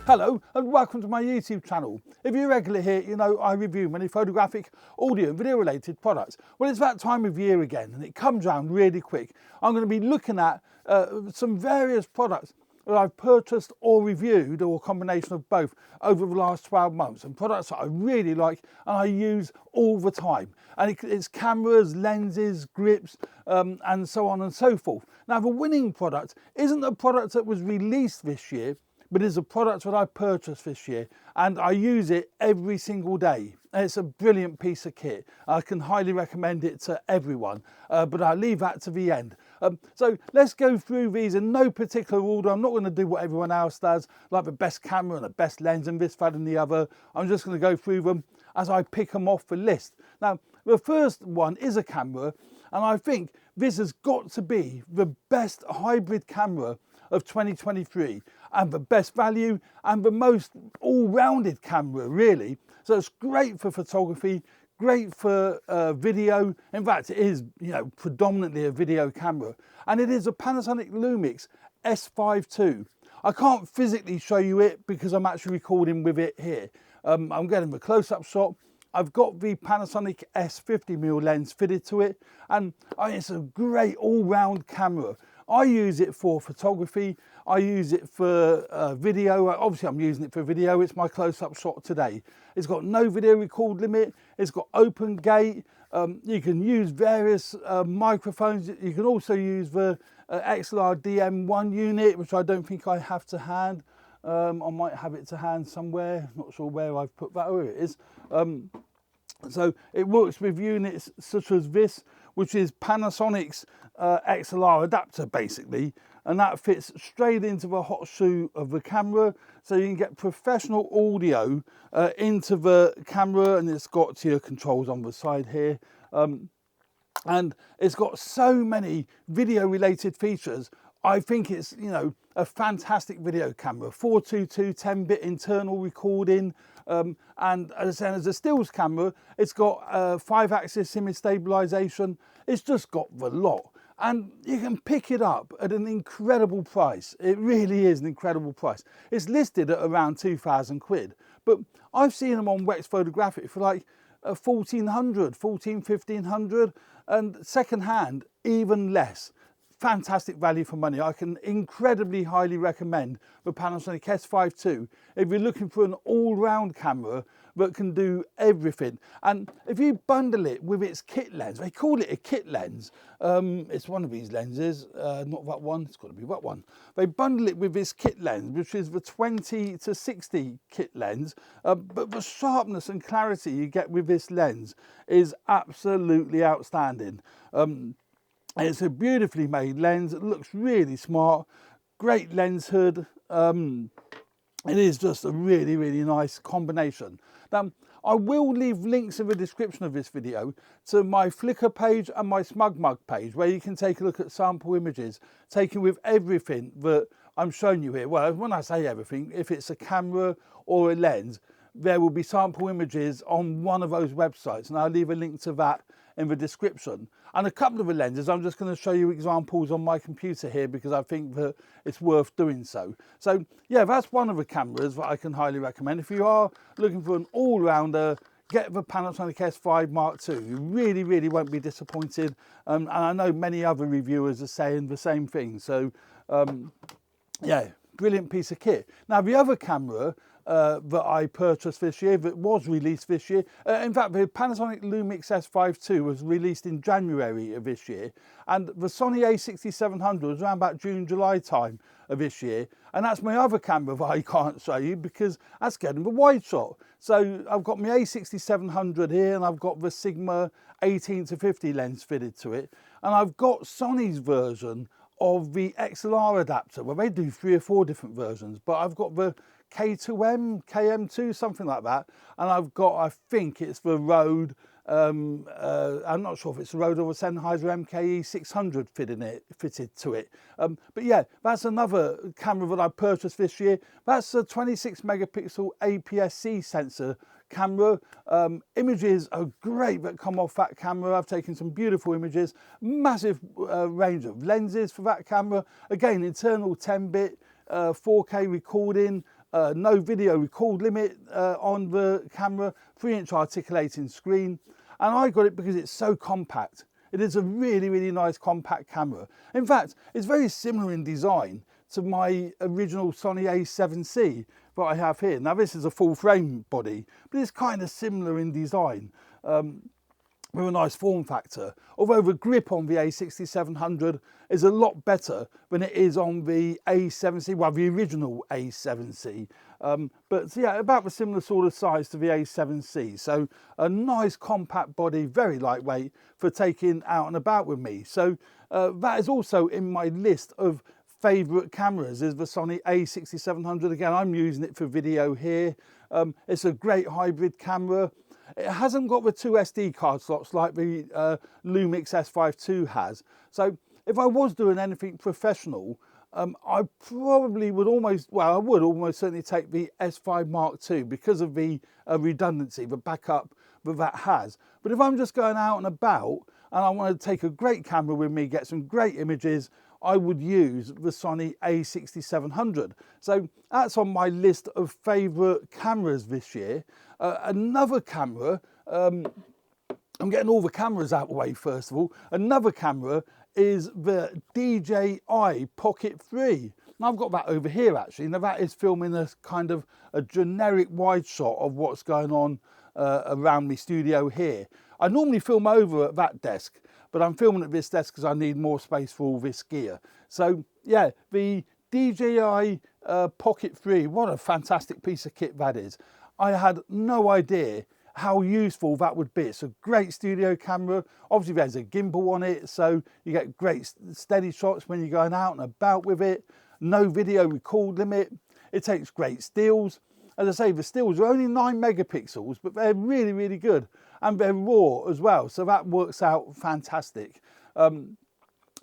Hello and welcome to my YouTube channel. If you're regular here, you know I review many photographic, audio and video related products. Well, it's that time of year again and it comes around really quick. I'm going to be looking at some various products that I've purchased or reviewed, or a combination of both, over the last 12 months, and products that I really like and I use all the time. And it's cameras, lenses, grips, and so on and so forth. Now, the winning product isn't a product that was released this year, but it's a product that I purchased this year and I use it every single day. It's a brilliant piece of kit. I can highly recommend it to everyone, but I'll leave that to the end. So let's go through these in no particular order. I'm not going to do what everyone else does, like the best camera and the best lens and this, that and the other. I'm just going to go through them as I pick them off the list. Now, the first one is a camera, and I think this has got to be the best hybrid camera of 2023 and the best value and the most all-rounded camera, really. So it's great for photography, great for video. In fact, it is, predominantly a video camera, and it is a Panasonic Lumix S5II. I can't physically show you it because I'm actually recording with it here. I'm getting the close-up shot. I've got the Panasonic S50mm lens fitted to it, and it's a great all-round camera. I use it for photography, I use it for video. Obviously I'm using it for video, it's my close-up shot today. It's got no video record limit, it's got open gate, you can use various microphones. You can also use the XLR DM1 unit, which I don't think I have to hand. I might have it to hand somewhere, not sure where I've put that. Oh, here it is. So it works with units such as this, which is Panasonic's XLR adapter basically, and that fits straight into the hot shoe of the camera, so you can get professional audio into the camera, and it's got your controls on the side here, and it's got so many video related features. I think it's a fantastic video camera. 422 10-bit internal recording, and as I said, as a stills camera, it's got 5-axis image stabilization. It's just got the lot, and you can pick it up at an incredible price. It really is an incredible price. It's listed at around 2,000 quid, but I've seen them on Wex Photographic for like 1,400, 1,500, and second hand even less. Fantastic value for money. I can incredibly highly recommend the Panasonic S5II if you're looking for an all-round camera that can do everything. And if you bundle it with its kit lens, they call it a kit lens. It's one of these lenses, not that one, it's got to be that one. They bundle it with this kit lens, which is the 20 to 60 kit lens, but the sharpness and clarity you get with this lens is absolutely outstanding. It's a beautifully made lens. It looks really smart. Great lens hood. It is just a really, really nice combination. Now, I will leave links in the description of this video to my Flickr page and my SmugMug page, where you can take a look at sample images taken with everything that I'm showing you here. Well, when I say everything, if it's a camera or a lens, there will be sample images on one of those websites, and I'll leave a link to that in the description. And a couple of the lenses, I'm just going to show you examples on my computer here because I think that it's worth doing so. So yeah, that's one of the cameras that I can highly recommend. If you are looking for an all-rounder, get the Panasonic S5 Mark II. You really, really won't be disappointed. And I know many other reviewers are saying the same thing. So yeah, brilliant piece of kit. Now, the other camera that I purchased this year, that was released this year. In fact, the Panasonic Lumix S5II was released in January of this year, and the Sony a6700 was around about June, July time of this year, and that's my other camera that I can't show you because that's getting the wide shot. So I've got my a6700 here, and I've got the Sigma 18 to 50 lens fitted to it, and I've got Sony's version of the XLR adapter. Well, they do 3 or 4 different versions, but I've got the K2M, KM2, something like that, and I've got, I think it's the Rode, I'm not sure if it's the Rode or the Sennheiser MKE 600 fitted to it. But yeah, that's another camera that I purchased this year. That's a 26 megapixel APS-C sensor camera. Images are great that come off that camera. I've taken some beautiful images, massive range of lenses for that camera. Again, internal 10-bit 4K recording, no video record limit on the camera, 3-inch articulating screen, and I got it because it's so compact. It is a really, really nice compact camera. In fact, it's very similar in design to my original Sony A7C that I have here. Now this is a full frame body, but it's kind of similar in design. With a nice form factor, although the grip on the A6700 is a lot better than it is on the A7C, well, the original A7C. But yeah, about the similar sort of size to the A7C. So a nice compact body, very lightweight for taking out and about with me. So that is also in my list of favourite cameras, is the Sony A6700. Again, I'm using it for video here. It's a great hybrid camera. It hasn't got the 2 SD card slots like the Lumix S5II has. So if I was doing anything professional, I probably would almost, well, I would almost certainly take the S5 Mark II because of the redundancy, the backup that has. But if I'm just going out and about and I want to take a great camera with me, get some great images, I would use the Sony A6700. So that's on my list of favourite cameras this year. Another camera, I'm getting all the cameras out of the way first of all. Another camera is the DJI Pocket 3. Now I've got that over here actually. Now that is filming a kind of a generic wide shot of what's going on around my studio here. I normally film over at that desk, but I'm filming at this desk because I need more space for all this gear. So yeah, the DJI Pocket 3, what a fantastic piece of kit that is. I had no idea how useful that would be. It's a great studio camera. Obviously there's a gimbal on it, so you get great steady shots when you're going out and about with it. No video record limit. It takes great stills. As I say, the stills are only 9 megapixels, but they're really, really good. And they're raw as well, so that works out fantastic. And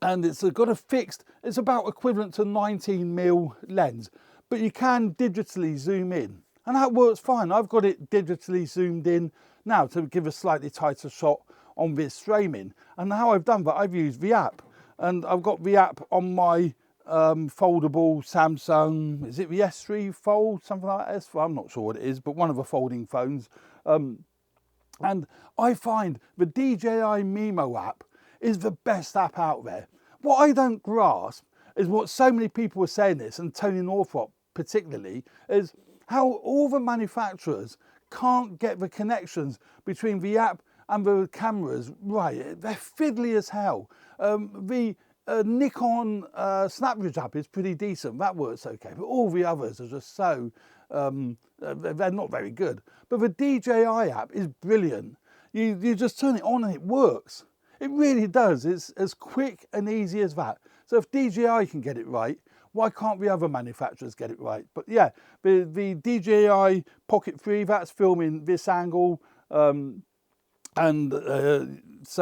it's got a fixed, it's about equivalent to 19mm lens, but you can digitally zoom in. And that works fine. I've got it digitally zoomed in now to give a slightly tighter shot on this framing. And how I've done that, I've used the app. And I've got the app on my foldable Samsung, is it the S3 Fold, something like that? I'm not sure what it is, but one of the folding phones. And I find the DJI Mimo app is the best app out there. What I don't grasp is what so many people are saying this, and Tony Northrop particularly, is how all the manufacturers can't get the connections between the app and the cameras right. They're fiddly as hell. The Nikon SnapBridge app is pretty decent, that works okay, but all the others are just so, they're not very good. But the DJI app is brilliant. You just turn it on and it works. It really does. It's as quick and easy as that. So if DJI can get it right, why can't the other manufacturers get it right? But yeah, the DJI Pocket 3, that's filming this angle. So,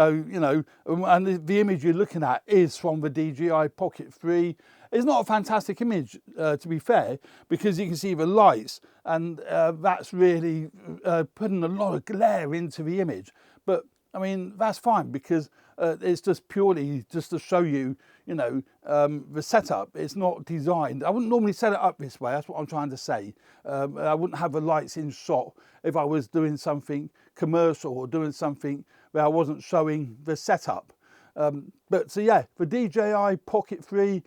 you know, and the image you're looking at is from the DJI Pocket 3. It's not a fantastic image, to be fair, because you can see the lights, and that's really putting a lot of glare into the image. But I mean, that's fine, because it's just purely just to show you, you know, the setup. It's not designed. I wouldn't normally set it up this way. That's what I'm trying to say. I wouldn't have the lights in shot if I was doing something commercial or doing something where I wasn't showing the setup. But so yeah, the DJI Pocket 3,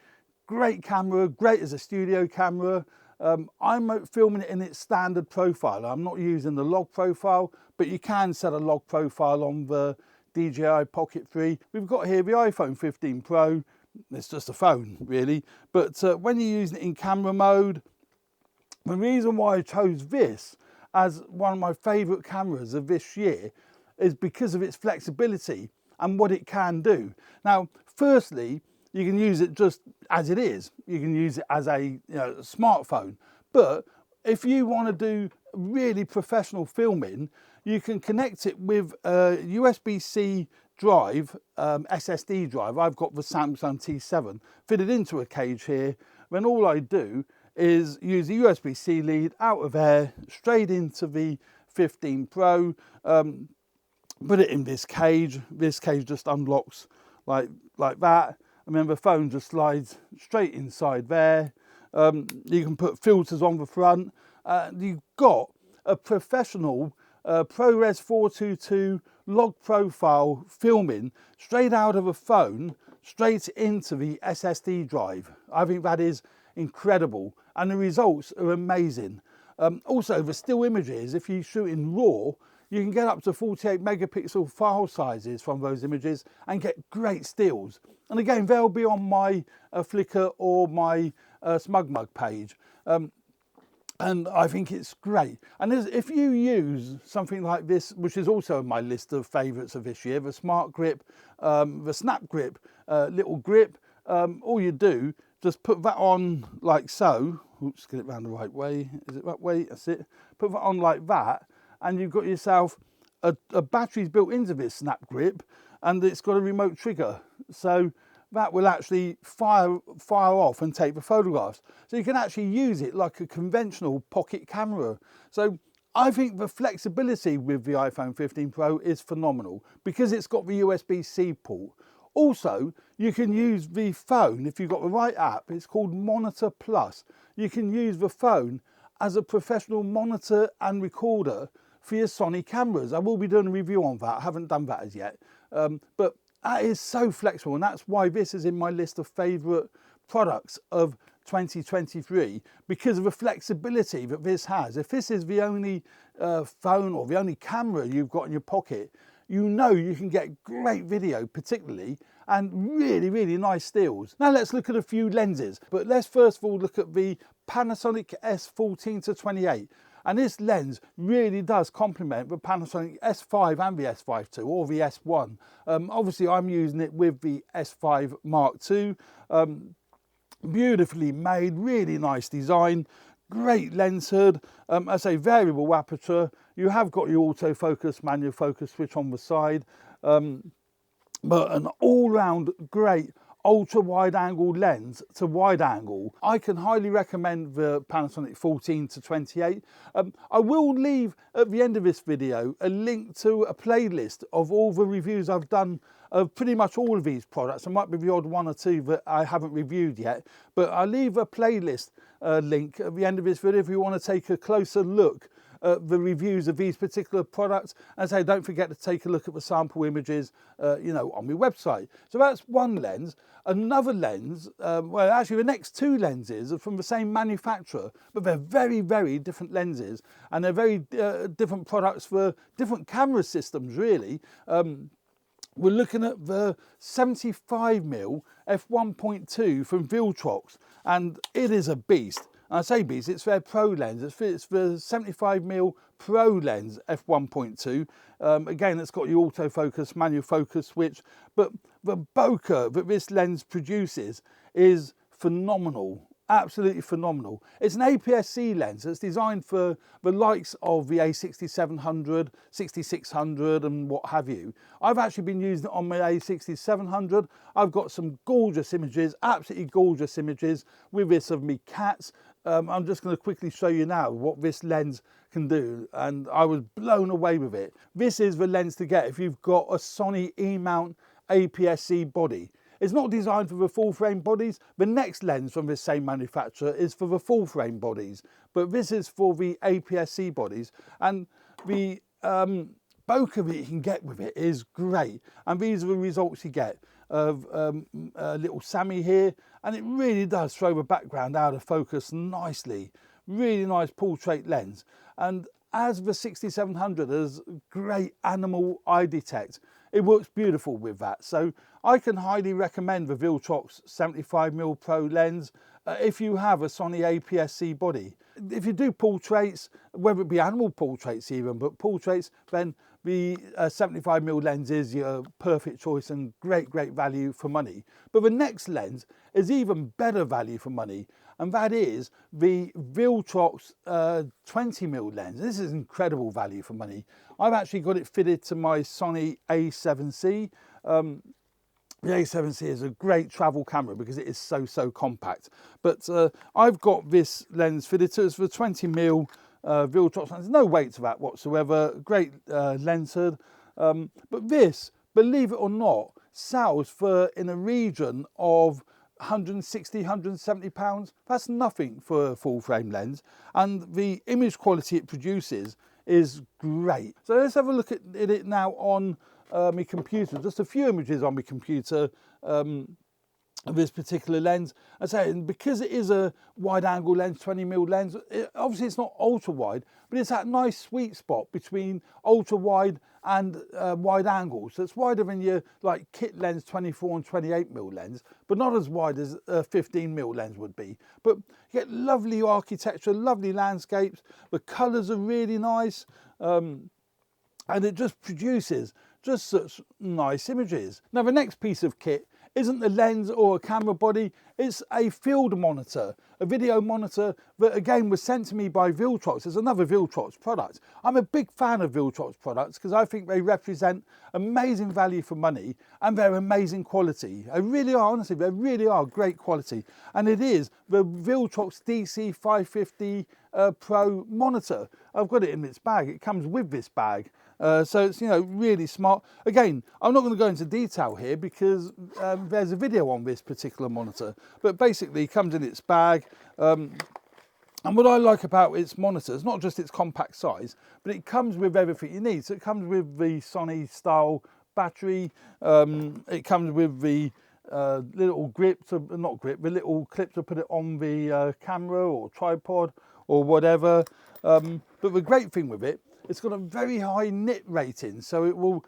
great camera, great as a studio camera. I'm filming it in its standard profile. I'm not using the log profile, but you can set a log profile on the DJI Pocket 3. We've got here the iPhone 15 Pro. It's just a phone, really. But when you're using it in camera mode, the reason why I chose this as one of my favourite cameras of this year is because of its flexibility and what it can do. Now, firstly, you can use it just as it is. You can use it as a smartphone. But if you want to do really professional filming, you can connect it with a USB-C drive, SSD drive. I've got the Samsung T7 fitted into a cage here. Then all I do is use a USB-C lead out of there, straight into the 15 Pro, put it in this cage. This cage just unlocks like that. And then the phone just slides straight inside there. You can put filters on the front. You've got a professional ProRes 422 log profile filming straight out of a phone, straight into the SSD drive. I think that is incredible, and the results are amazing. Also, the still images, if you shoot in RAW, you can get up to 48 megapixel file sizes from those images and get great stills. And again, they'll be on my Flickr or my SmugMug page. And I think it's great. And if you use something like this, which is also on my list of favourites of this year, the Smart Grip, the Snap Grip, little grip, all you do, just put that on like so. Oops, get it round the right way. Is it that way? That's it. Put that on like that, and you've got yourself a battery's built into this Snap Grip, and it's got a remote trigger. So that will actually fire off and take the photographs. So you can actually use it like a conventional pocket camera. So I think the flexibility with the iPhone 15 Pro is phenomenal because it's got the USB-C port. Also, you can use the phone, if you've got the right app, it's called Monitor Plus. You can use the phone as a professional monitor and recorder for your Sony cameras. I will be doing a review on that. I haven't done that as yet. But that is so flexible, and that's why this is in my list of favourite products of 2023, because of the flexibility that this has. If this is the only phone or the only camera you've got in your pocket, you know you can get great video particularly, and really, really nice stills. Now let's look at a few lenses, but let's first of all look at the Panasonic S14-28. And this lens really does complement the Panasonic S5 and the S5II, or the S1. Obviously, I'm using it with the S5 Mark II. Beautifully made, really nice design, great lens hood. I say variable aperture. You have got your autofocus, manual focus switch on the side, but an all-round great ultra wide angle lens to wide angle. I can highly recommend the Panasonic 14-28. I will leave at the end of this video a link to a playlist of all the reviews I've done of pretty much all of these products. There might be the odd one or two that I haven't reviewed yet, but I'll leave a playlist link at the end of this video if you want to take a closer look at the reviews of these particular products. And say, don't forget to take a look at the sample images, you know, on my website. So that's one lens. Another lens, well, actually the next two lenses are from the same manufacturer, but they're very, very different lenses, and they're very different products for different camera systems, really. We're looking at the 75mm f1.2 from Viltrox, and it is a beast. And I say beast, it's their Pro lens. It's the 75mm Pro lens f1.2. Again, it's got your autofocus, manual focus switch, but the bokeh that this lens produces is phenomenal. Absolutely phenomenal. It's an APS-C lens that's designed for the likes of the A6700, 6600 and what have you. I've actually been using it on my A6700. I've got some gorgeous images, absolutely gorgeous images with this of me cats. I'm just going to quickly show you now what this lens can do, and I was blown away with it. This is the lens to get if you've got a Sony E-mount APS-C body. It's not designed for the full frame bodies. The next lens from this same manufacturer is for the full frame bodies, but this is for the APS-C bodies, and the bokeh that you can get with it is great. And these are the results you get of little Sammy here, and it really does throw the background out of focus nicely. Really nice portrait lens. And as the 6700 has great animal eye detect, it works beautiful with that. So I can highly recommend the Viltrox 75mm Pro lens if you have a Sony APS-C body. If you do portraits, whether it be animal portraits even, but portraits, then the 75mm lens is your perfect choice and great value for money. But the next lens is even better value for money, and that is the Viltrox 20mm lens. This is incredible value for money. I've actually got it fitted to my Sony A7C. The A7C is a great travel camera because it is so compact. But I've got this lens fitted to us for 20mm Viltrox. There's no weight to that whatsoever. Great lens hood. But this, believe it or not, sells for in a region of 160, 170 pounds. That's nothing for a full frame lens, and the image quality it produces is great. So let's have a look at it now on my computer. Just a few images on my computer of this particular lens. I say, and because it is a wide angle lens, 20mm lens, obviously it's not ultra wide, but it's that nice sweet spot between ultra wide and wide angle. So it's wider than your like kit lens 24 and 28mm lens, but not as wide as a 15mm lens would be. But you get lovely architecture, lovely landscapes. The colours are really nice, and it just produces just such nice images. Now the next piece of kit isn't the lens or a camera body, it's a field monitor, a video monitor that again was sent to me by Viltrox. It's another Viltrox product. I'm a big fan of Viltrox products because I think they represent amazing value for money and they're amazing quality. They really are, honestly, they really are great quality. And it is the Viltrox DC550 Pro monitor. I've got it in its bag, it comes with this bag. So it's, you know, really smart. Again, I'm not going to go into detail here because there's a video on this particular monitor, but basically it comes in its bag. And what I like about its monitor is not just its compact size, but it comes with everything you need. So it comes with the Sony style battery, it comes with the little grip, not grip, the little clip to put it on the camera or tripod or whatever. But the great thing with it, it's got a very high nit rating, so it will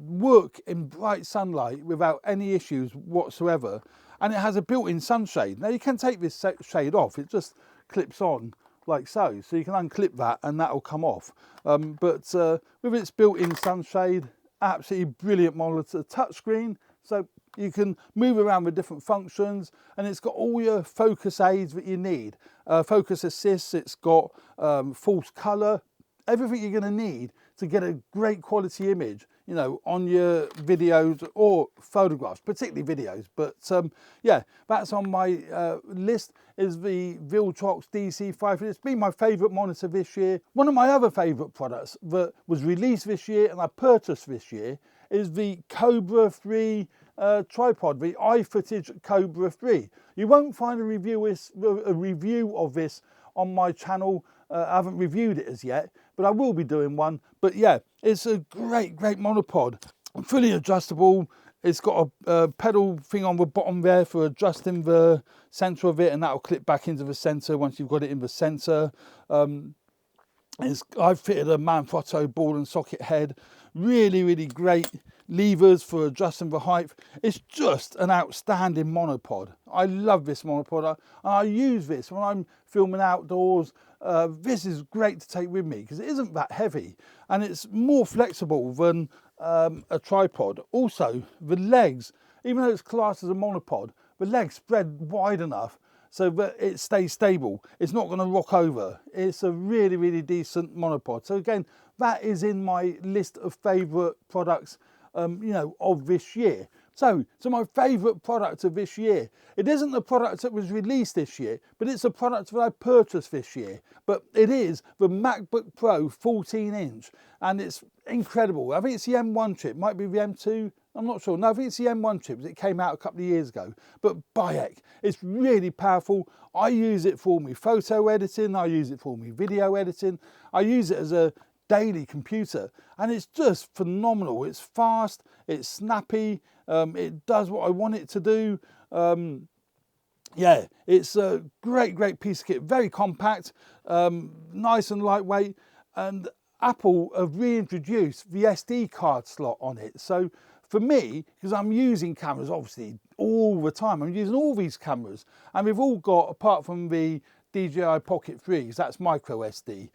work in bright sunlight without any issues whatsoever. And it has a built-in sunshade. Now you can take this shade off, it just clips on like so. So you can unclip that and that'll come off. But with its built-in sunshade, absolutely brilliant monitor, touchscreen. So you can move around with different functions, and it's got all your focus aids that you need. Focus assist, it's got false color, everything you're going to need to get a great quality image, you know, on your videos or photographs, particularly videos. But yeah, that's on my list, is the Viltrox DC550. It's been my favourite monitor this year. One of my other favourite products that was released this year and I purchased this year is the Cobra 3 tripod, the iFootage Cobra 3. You won't find a review of this on my channel. I haven't reviewed it as yet, but I will be doing one. But yeah, it's a great monopod, fully adjustable. It's got a pedal thing on the bottom there for adjusting the center of it, and that'll clip back into the center once you've got it in the center. I've fitted a Manfrotto ball and socket head, really great levers for adjusting the height. It's just an outstanding monopod. I love this monopod, and I use this when I'm filming outdoors. This is great to take with me because it isn't that heavy and it's more flexible than a tripod. Also, the legs, even though it's classed as a monopod, the legs spread wide enough so that it stays stable. It's not going to rock over. It's a really decent monopod. So again, that is in my list of favourite products, you know, of this year. So my favourite product of this year, it isn't the product that was released this year, but it's a product that I purchased this year. But it is the MacBook Pro 14-inch, and it's incredible. I think it's the M1 chip, might be the M2, I'm not sure. No, I think it's the M1 chip, it came out a couple of years ago. But Bayek, it's really powerful. I use it for me photo editing, I use it for me video editing, I use it as a daily computer, and it's just phenomenal. It's fast, it's snappy, it does what I want it to do. Yeah, it's a great piece of kit, very compact, nice and lightweight, and Apple have reintroduced the SD card slot on it. So for me, because I'm using cameras obviously all the time, I'm using all these cameras, and we've all got, apart from the DJI Pocket 3s, that's micro SD.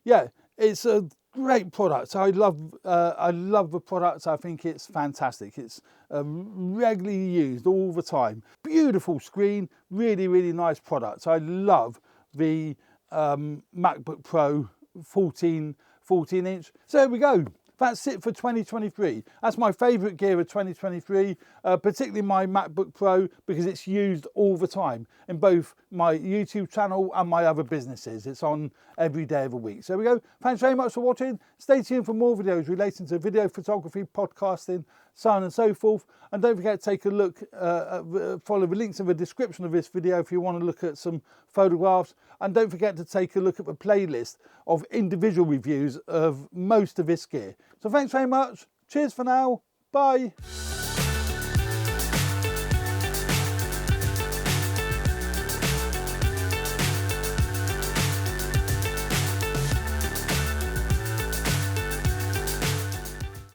Yeah, it's a great product. I love the product. I think it's fantastic. It's regularly used all the time. Beautiful screen, really nice product. I love the MacBook Pro 14-inch. So there we go. that's it for 2023. That's my favourite gear of 2023, particularly my MacBook Pro, because it's used all the time in both my YouTube channel and my other businesses. It's on every day of the week. So there we go. Thanks very much for watching. Stay tuned for more videos relating to video photography, podcasting, so on and so forth. And don't forget to take a look, follow the links in the description of this video if you want to look at some photographs. And don't forget to take a look at the playlist of individual reviews of most of this gear. So thanks very much. Cheers for now. Bye.